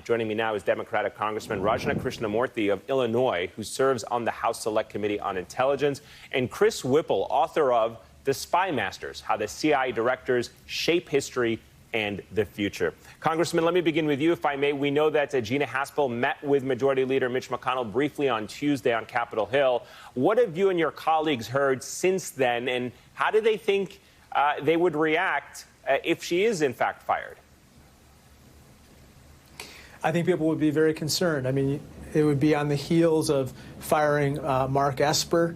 Joining me now is Democratic Congressman Krishnamoorthi of Illinois, who serves on the House Select Committee on Intelligence, and Chris Whipple, author of The Spy Masters: How the CIA Directors Shape History and the Future. Congressman, let me begin with you, if I may. We know that Gina Haspel met with Majority Leader Mitch McConnell briefly on Tuesday on Capitol Hill. What have you and your colleagues heard since then, and how do they think they would react if she is, in fact, fired? I think people would be very concerned. I mean, it would be on the heels of firing Mark Esper.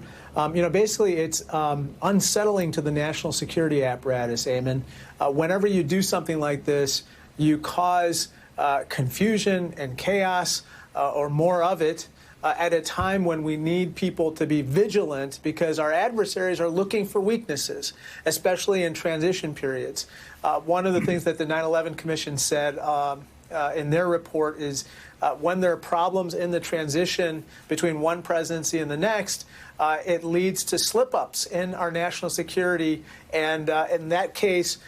Basically, it's unsettling to the national security apparatus, Eamon. Whenever you do something like this, you cause confusion and chaos, or more of it, at a time when we need people to be vigilant because our adversaries are looking for weaknesses, especially in transition periods. One of the things that the 9/11 Commission said in their report is when there are problems in the transition between one presidency and the next, it leads to slip-ups in our national security. And in that case,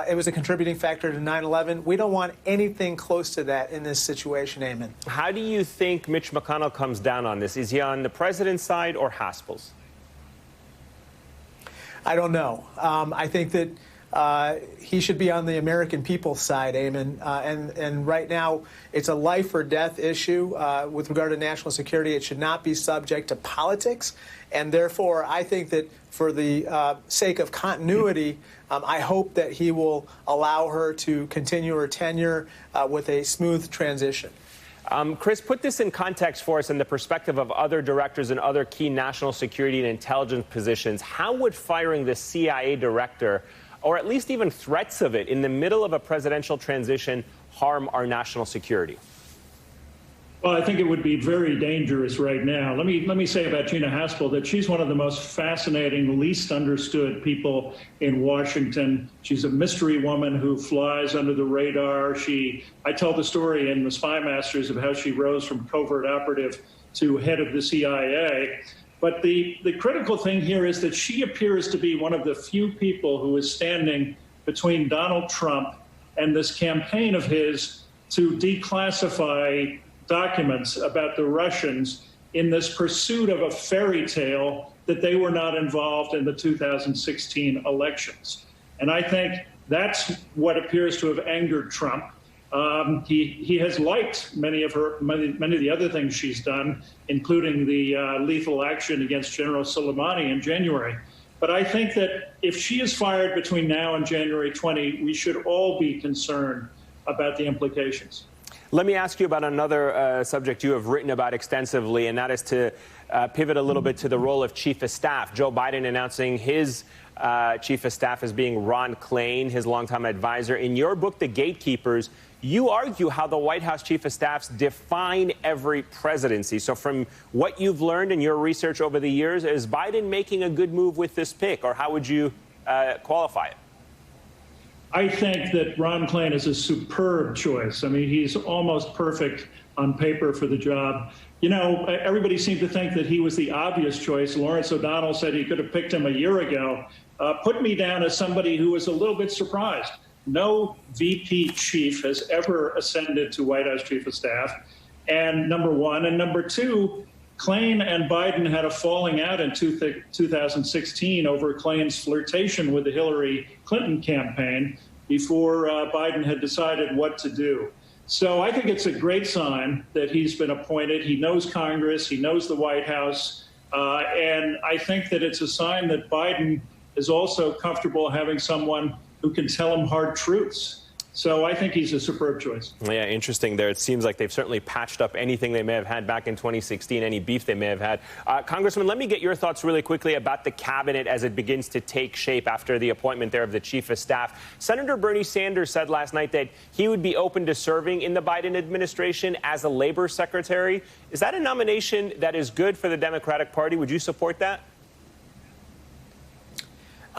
it was a contributing factor to 9/11. We don't want anything close to that in this situation, Eamon. How do you think Mitch McConnell comes down on this? Is he on the president's side or Haspel's? I don't know. I think that he should be on the American people's side, Eamon. And right now, it's a life or death issue with regard to national security. It should not be subject to politics. And therefore, I think that for the sake of continuity, I hope that he will allow her to continue her tenure with a smooth transition. Chris, put this in context for us in the perspective of other directors and other key national security and intelligence positions. How would firing the CIA director, or at least even threats of it in the middle of a presidential transition, harm our national security? Well, I think it would be very dangerous right now. Let me say about Gina Haspel that she's one of the most fascinating, least understood people in Washington. She's a mystery woman who flies under the radar. I tell the story in The Spy Masters of how she rose from covert operative to head of the CIA. But the critical thing here is that she appears to be one of the few people who is standing between Donald Trump and this campaign of his to declassify documents about the Russians in this pursuit of a fairy tale that they were not involved in the 2016 elections. And I think that's what appears to have angered Trump. He has liked many of the other things she's done, including the lethal action against General Soleimani in January. But I think that if she is fired between now and January 20, we should all be concerned about the implications. Let me ask you about another subject you have written about extensively, and that is to pivot a little bit to the role of Chief of Staff. Joe Biden announcing his Chief of Staff as being Ron Klain, his longtime advisor. In your book, The Gatekeepers, you argue how the White House Chief of Staffs define every presidency. So from what you've learned in your research over the years, is Biden making a good move with this pick, or how would you qualify it? I think that Ron Klain is a superb choice. I mean, he's almost perfect on paper for the job. You know, everybody seemed to think that he was the obvious choice. Lawrence O'Donnell said he could have picked him a year ago. Put me down as somebody who was a little bit surprised. No VP chief has ever ascended to White House Chief of Staff, and number one. And number two, Klain and Biden had a falling out in 2016 over Klain's flirtation with the Hillary Clinton campaign before Biden had decided what to do. So I think it's a great sign that he's been appointed. He knows Congress. He knows the White House. And I think that it's a sign that Biden is also comfortable having someone who can tell him hard truths. So I think he's a superb choice. Yeah, interesting there. It seems like they've certainly patched up anything they may have had back in 2016, any beef they may have had. Congressman, let me get your thoughts really quickly about the cabinet as it begins to take shape after the appointment there of the Chief of Staff. Senator Bernie Sanders said last night that he would be open to serving in the Biden administration as a labor secretary. Is that a nomination that is good for the Democratic Party? Would you support that?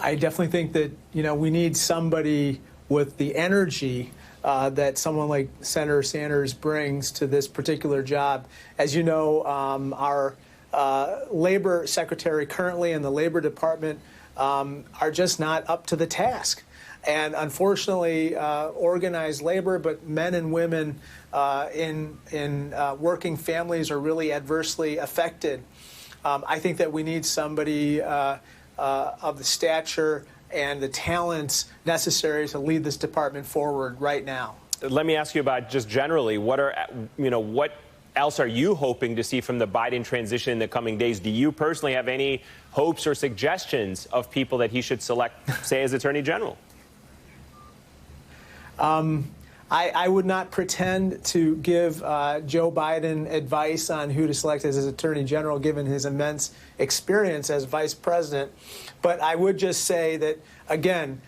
I definitely think that, we need somebody with the energy that someone like Senator Sanders brings to this particular job. As you know, our labor secretary currently in the Labor Department are just not up to the task. And unfortunately, organized labor, but men and women in working families are really adversely affected. I think that we need somebody of the stature and the talents necessary to lead this department forward right now. Let me ask you about just generally, what else are you hoping to see from the Biden transition in the coming days? Do you personally have any hopes or suggestions of people that he should select, say, as Attorney General? I would not pretend to give Joe Biden advice on who to select as his Attorney General, given his immense experience as Vice President. But I would just say that, again,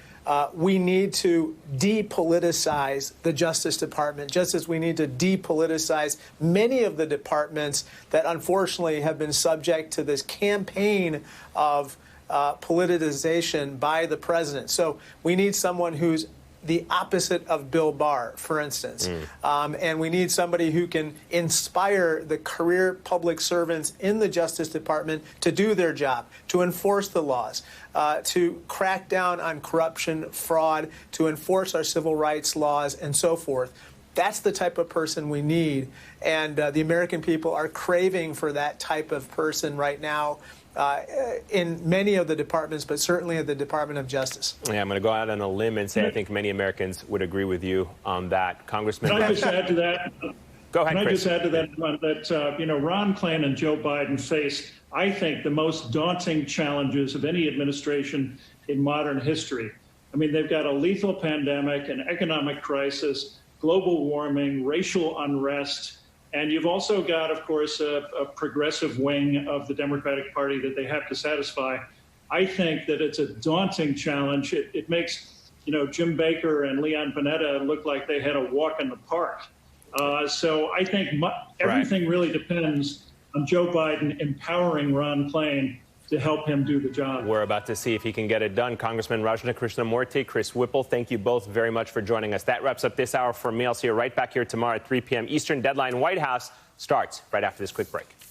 we need to depoliticize the Justice Department, just as we need to depoliticize many of the departments that unfortunately have been subject to this campaign of politicization by the president. So we need someone who's the opposite of Bill Barr, for instance. And we need somebody who can inspire the career public servants in the Justice Department to do their job, to enforce the laws, to crack down on corruption, fraud, to enforce our civil rights laws, and so forth. That's the type of person we need. And the American people are craving for that type of person right now. In many of the departments, but certainly at the Department of Justice. Yeah, I'm going to go out on a limb and say I think many Americans would agree with you on that. Congressman. Can I just add to that? Go ahead, Chris. Can I just add to that, Ron Klain and Joe Biden face, I think, the most daunting challenges of any administration in modern history. I mean, they've got a lethal pandemic, an economic crisis, global warming, racial unrest. And you've also got, of course, a progressive wing of the Democratic Party that they have to satisfy. I think that it's a daunting challenge. It makes, Jim Baker and Leon Panetta look like they had a walk in the park. So I think everything really depends on Joe Biden empowering Ron Klain to help him do the job. We're about to see if he can get it done. Congressman Krishnamoorthi, Chris Whipple, thank you both very much for joining us. That wraps up this hour for me. I'll see you right back here tomorrow at 3 p.m. Eastern. Deadline White House starts right after this quick break.